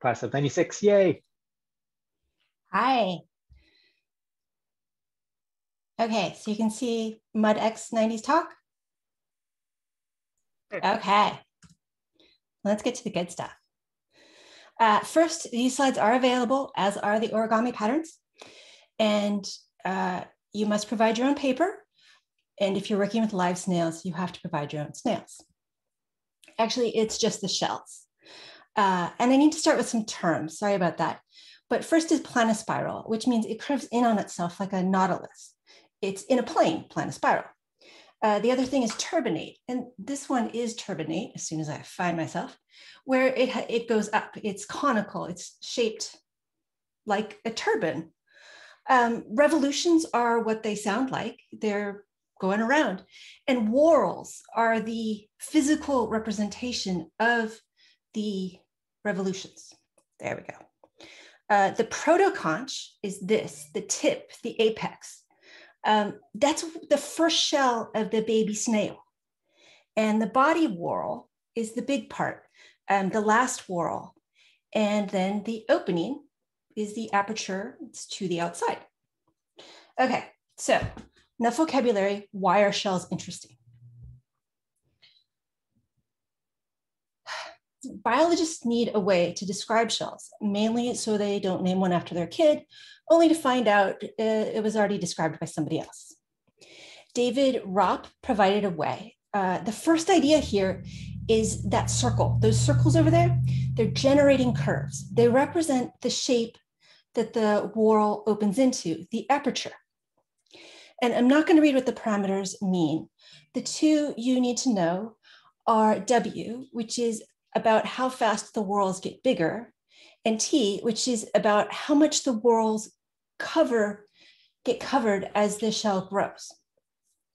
Class of 96, yay. Hi. Okay, so you can see Mudd X 90s talk. Okay, let's get to the good stuff. First, these slides are available, as are the origami patterns. And you must provide your own paper. And if you're working with live snails, you have to provide your own snails. Actually, it's just the shells. And I need to start with some terms, sorry about that. But first is planispiral, which means it curves in on itself like a nautilus. It's in a plane, planispiral. The other thing is turbinate, and this one is turbinate, as soon as I find myself, where it goes up. It's conical, it's shaped like a turban. Revolutions are what they sound like. They're going around. And whorls are the physical representation of the revolutions. There we go. The protoconch is this, the tip, the apex. That's the first shell of the baby snail. And the body whorl is the big part, the last whorl. And then the opening is the aperture to the outside. Okay, so enough vocabulary. Why are shells interesting? Biologists need a way to describe shells, mainly so they don't name one after their kid, only to find out it was already described by somebody else. David Ropp provided a way. The first idea here is that circle. Those circles over there, they're generating curves. They represent the shape that the whorl opens into, the aperture. And I'm not going to read what the parameters mean. The two you need to know are W, which is about how fast the whorls get bigger, and T, which is about how much the whorls get covered as the shell grows.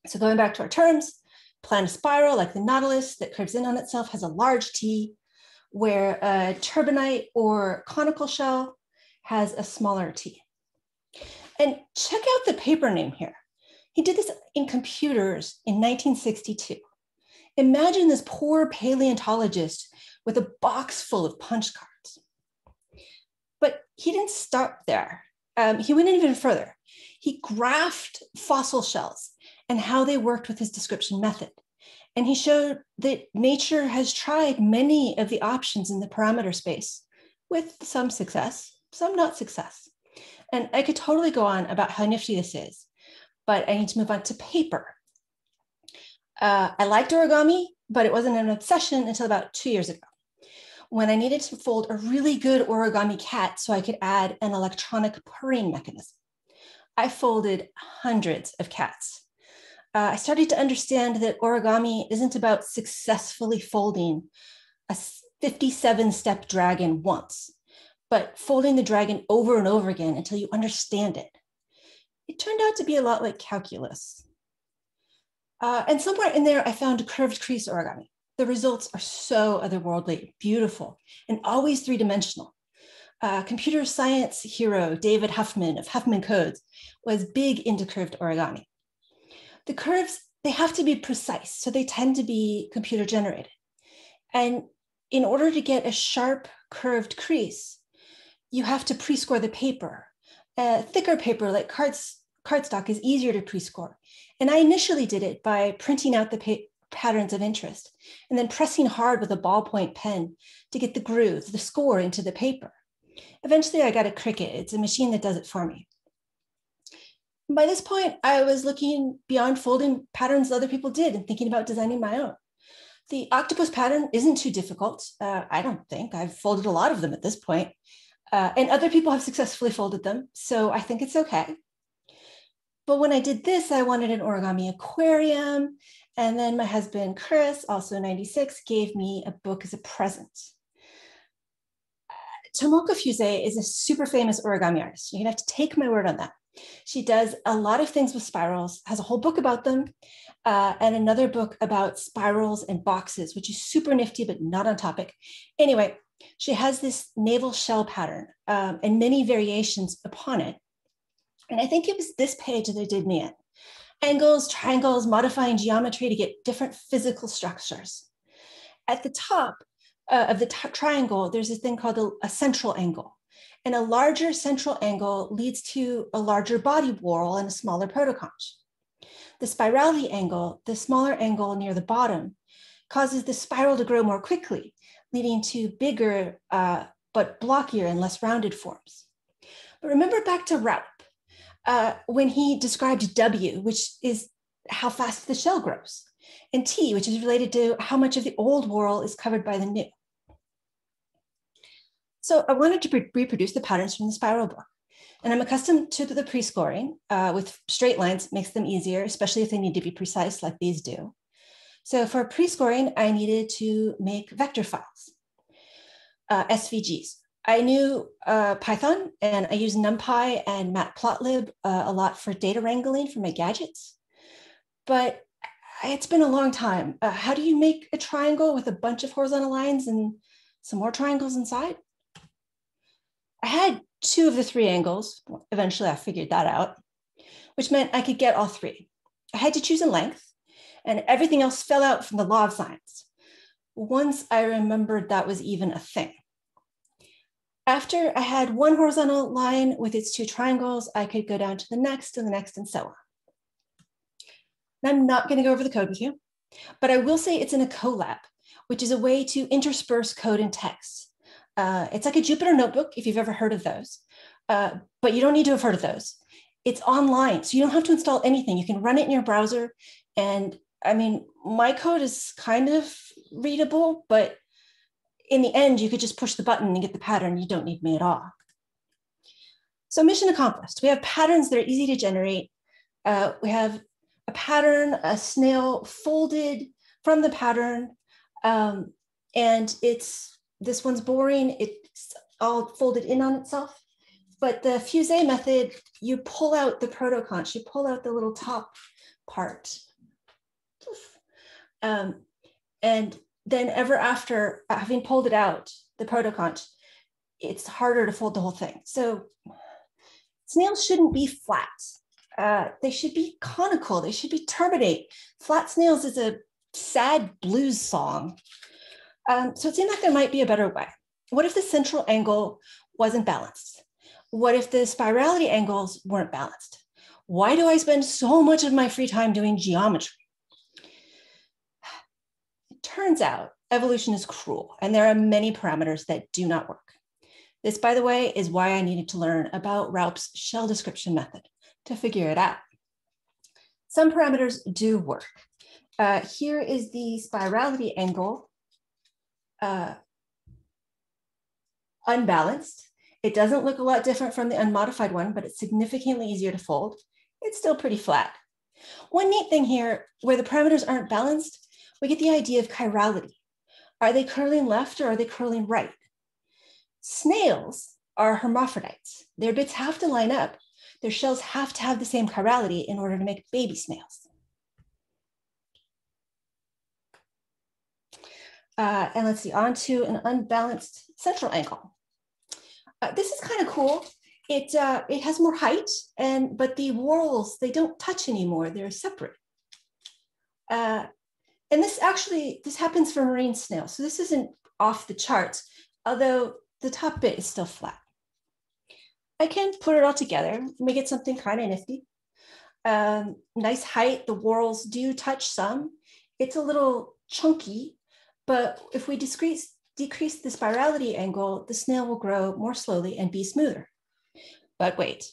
So going back to our terms, planispiral, like the nautilus that curves in on itself, has a large T, where a turbinate or conical shell has a smaller T. And check out the paper name here. He did this in computers in 1962. Imagine this poor paleontologist with a box full of punch cards. But he didn't stop there. He went even further. He graphed fossil shells and how they worked with his description method. And he showed that nature has tried many of the options in the parameter space with some success, some not success. And I could totally go on about how nifty this is, but I need to move on to paper. I liked origami, but it wasn't an obsession until about 2 years ago, when I needed to fold a really good origami cat so I could add an electronic purring mechanism. I folded hundreds of cats. I started to understand that origami isn't about successfully folding a 57-step dragon once, but folding the dragon over and over again until you understand it. It turned out to be a lot like calculus. And somewhere in there, I found curved crease origami. The results are so otherworldly, beautiful, and always three-dimensional. Computer science hero David Huffman of Huffman Codes was big into curved origami. The curves, they have to be precise, so they tend to be computer generated. And in order to get a sharp curved crease, you have to pre-score the paper. Thicker paper like cardstock is easier to pre-score. And I initially did it by printing out the patterns of interest and then pressing hard with a ballpoint pen to get the grooves, the score into the paper. Eventually I got a Cricut. It's a machine that does it for me. By this point, I was looking beyond folding patterns other people did and thinking about designing my own. The octopus pattern isn't too difficult. I don't think. I've folded a lot of them at this point. And other people have successfully folded them, so I think it's okay. But when I did this, I wanted an origami aquarium. And then my husband, Chris, also 96, gave me a book as a present. Tomoko Fuse is a super famous origami artist. You're gonna have to take my word on that. She does a lot of things with spirals, has a whole book about them, and another book about spirals and boxes, which is super nifty, but not on topic. Anyway, she has this navel shell pattern and many variations upon it. And I think it was this page that did me in. Angles, triangles, modifying geometry to get different physical structures. At the top, of the triangle, there's this thing called a central angle. And a larger central angle leads to a larger body whorl and a smaller protoconch. The spirality angle, the smaller angle near the bottom, causes the spiral to grow more quickly, leading to bigger but blockier and less rounded forms. But remember back to Raup, when he described W, which is how fast the shell grows, and T, which is related to how much of the old whorl is covered by the new. So I wanted to reproduce the patterns from the spiral book. And I'm accustomed to the pre-scoring with straight lines, makes them easier, especially if they need to be precise like these do. So for pre-scoring, I needed to make vector files, SVGs. I knew Python, and I used NumPy and Matplotlib a lot for data wrangling for my gadgets. But it's been a long time. How do you make a triangle with a bunch of horizontal lines and some more triangles inside? I had 2 of the 3 angles. Eventually, I figured that out, which meant I could get all 3. I had to choose a length, and everything else fell out from the law of science. Once I remembered that was even a thing. After I had 1 horizontal line with its 2 triangles, I could go down to the next and the next and so on. Now, I'm not going to go over the code with you, but I will say it's in a Colab, which is a way to intersperse code and text. It's like a Jupyter notebook, if you've ever heard of those, but you don't need to have heard of those. It's online, so you don't have to install anything. You can run it in your browser. And I mean, my code is kind of readable, but in the end, you could just push the button and get the pattern. You don't need me at all. So mission accomplished. We have patterns that are easy to generate. We have a pattern, a snail folded from the pattern, and this one's boring. It's all folded in on itself. But the fuse method, you pull out the protoconch, you pull out the little top part. And then ever after having pulled it out, the protoconch, it's harder to fold the whole thing. So snails shouldn't be flat. They should be conical. They should be turbinate. Flat snails is a sad blues song. So it seemed like there might be a better way. What if the central angle wasn't balanced? What if the spirality angles weren't balanced? Why do I spend so much of my free time doing geometry? It turns out evolution is cruel, and there are many parameters that do not work. This, by the way, is why I needed to learn about Raup's shell description method to figure it out. Some parameters do work. Here is the spirality angle, unbalanced. It doesn't look a lot different from the unmodified one, but it's significantly easier to fold. It's still pretty flat. One neat thing here, where the parameters aren't balanced, we get the idea of chirality. Are they curling left or are they curling right? Snails are hermaphrodites. Their bits have to line up. Their shells have to have the same chirality in order to make baby snails. And let's see, on to an unbalanced central angle. This is kind of cool. It has more height, but the whorls, they don't touch anymore. They're separate. And this happens for marine snails. So this isn't off the charts, although the top bit is still flat. I can put it all together, make it something kind of nifty. Nice height, the whorls do touch some. It's a little chunky, but if we decrease the spirality angle, the snail will grow more slowly and be smoother. But wait,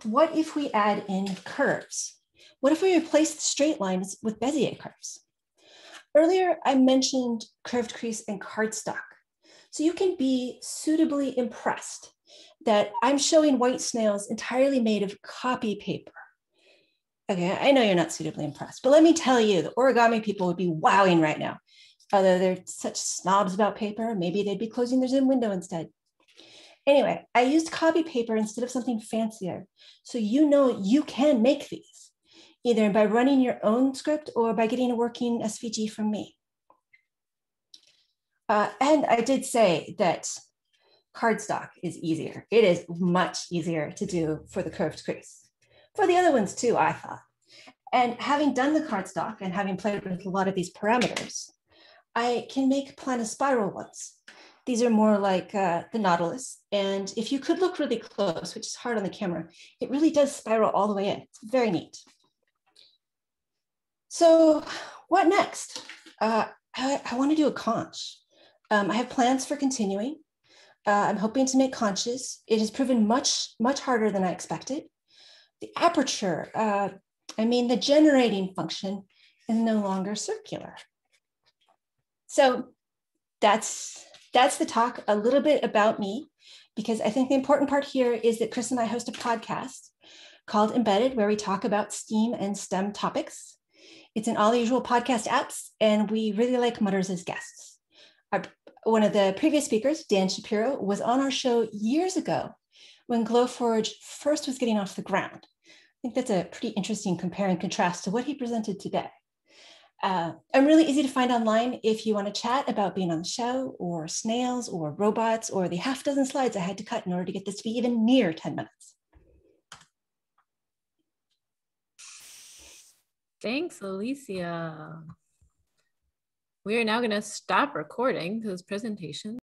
what if we add in curves? What if we replace the straight lines with Bezier curves? Earlier, I mentioned curved crease and cardstock. So you can be suitably impressed that I'm showing white snails entirely made of copy paper. Okay, I know you're not suitably impressed, but let me tell you, the origami people would be wowing right now. Although they're such snobs about paper, maybe they'd be closing their Zoom window instead. Anyway, I used copy paper instead of something fancier. So you know you can make these, either by running your own script or by getting a working SVG from me. And I did say that cardstock is easier. It is much easier to do for the curved crease. For the other ones too, I thought. And having done the cardstock and having played with a lot of these parameters, I can make planospiral ones. These are more like the Nautilus. And if you could look really close, which is hard on the camera, it really does spiral all the way in. It's very neat. So what next? I want to do a conch. I have plans for continuing. I'm hoping to make conches. It has proven much harder than I expected. The aperture, the generating function is no longer circular. So that's the talk, a little bit about me, because I think the important part here is that Chris and I host a podcast called Embedded, where we talk about STEAM and STEM topics. It's in all the usual podcast apps, and we really like Mudders as guests. One of the previous speakers, Dan Shapiro, was on our show years ago when Glowforge first was getting off the ground. I think that's a pretty interesting compare and contrast to what he presented today. I'm really easy to find online if you want to chat about being on the show, or snails, or robots, or the half dozen slides I had to cut in order to get this to be even near 10 minutes. Thanks, Elecia. We are now going to stop recording this presentation.